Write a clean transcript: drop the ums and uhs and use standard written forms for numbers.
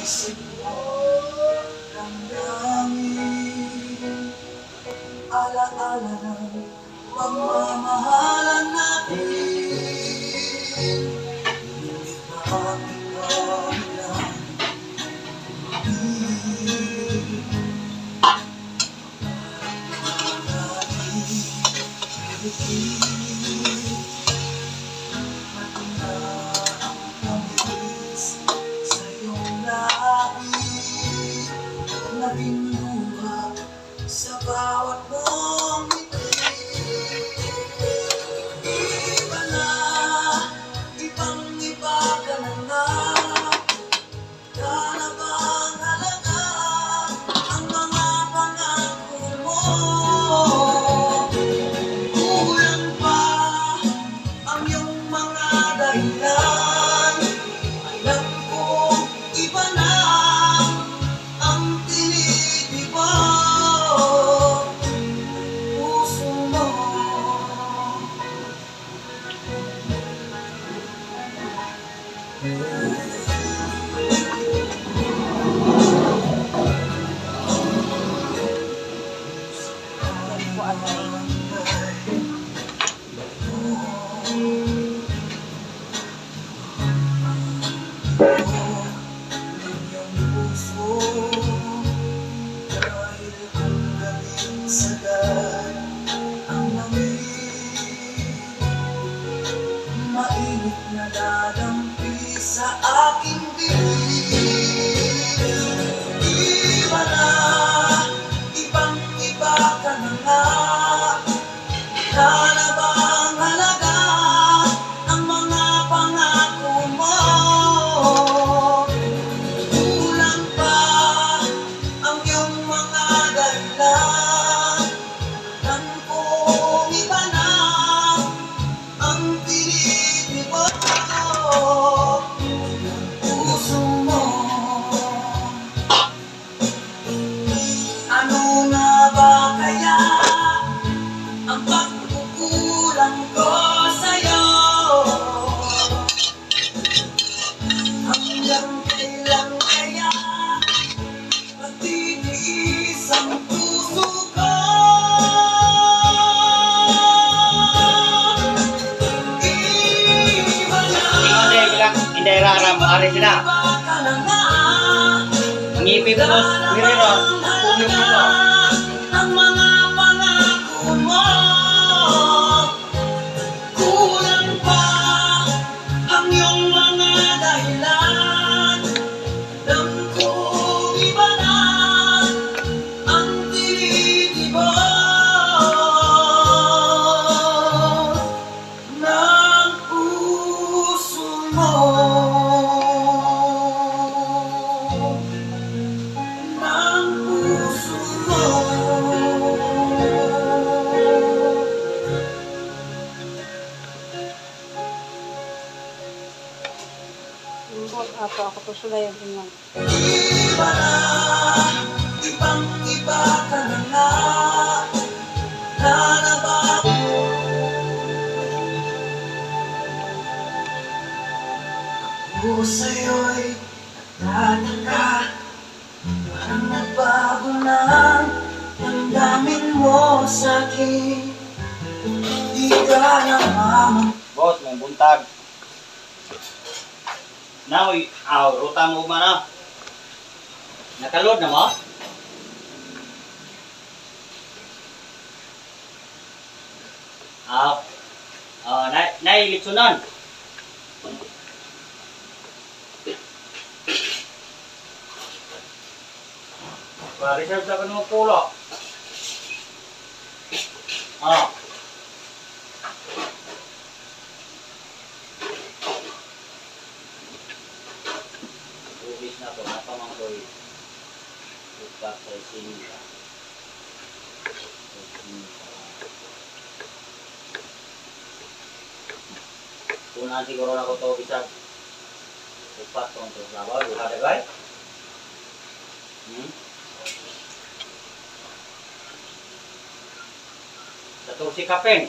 isip mo, damdamin, alaala ng pagmamahalan natin. Ngunit bakit ikaw lang naging luha sa bawat mong ngiti. Iba na, ibang-iba ka na nga. Kala bang halaga ang mga pangako mo? Kulang pa ang iyong mga dahilan. Alam kong iba na ang tinitibok puso mo. Dahil kung galing sagad ang lamig, mainit na dadampi sa aking bibig. Iba na, ibang-iba ka na nga. Kala bang halaga ang mga pangako mo? Kulang pa ang iyong mga dahilan. Alam kong iba na ang tinitibok puso mo. Ano nga ba kaya ang pagkukulang ko sa'yo? Hanggang kailan kaya matitiis ang puso ko? Iba na, Hindi raram, ari sila. iba ka na nga. Ang ipin mo, mirero, puno mo ito. Ang mga pangako mo, kulang pa ang iyong mga dahilan. Alam kong iba na ang tinitibok ng puso mo. Ng puso mo. Import ato ako to sulay ang ingon. Iba na, ibang-iba ka na nga. Lalaba ako sa'yo'y nagtataka. Parang nagbago na ang damdamin mo sa'kin. Di ka na mamang Boss, may buntag. Now, ruta mo ba na? Nakalod na mo? Nailitsunan. Pa-reserve sa kanong pulo. Ubis na to, napamangkoy. Upat sa isinita. Tunaan siguro na ko to bisag. Upat tong to sabaw, duha dagay. Sa to si Kapeng.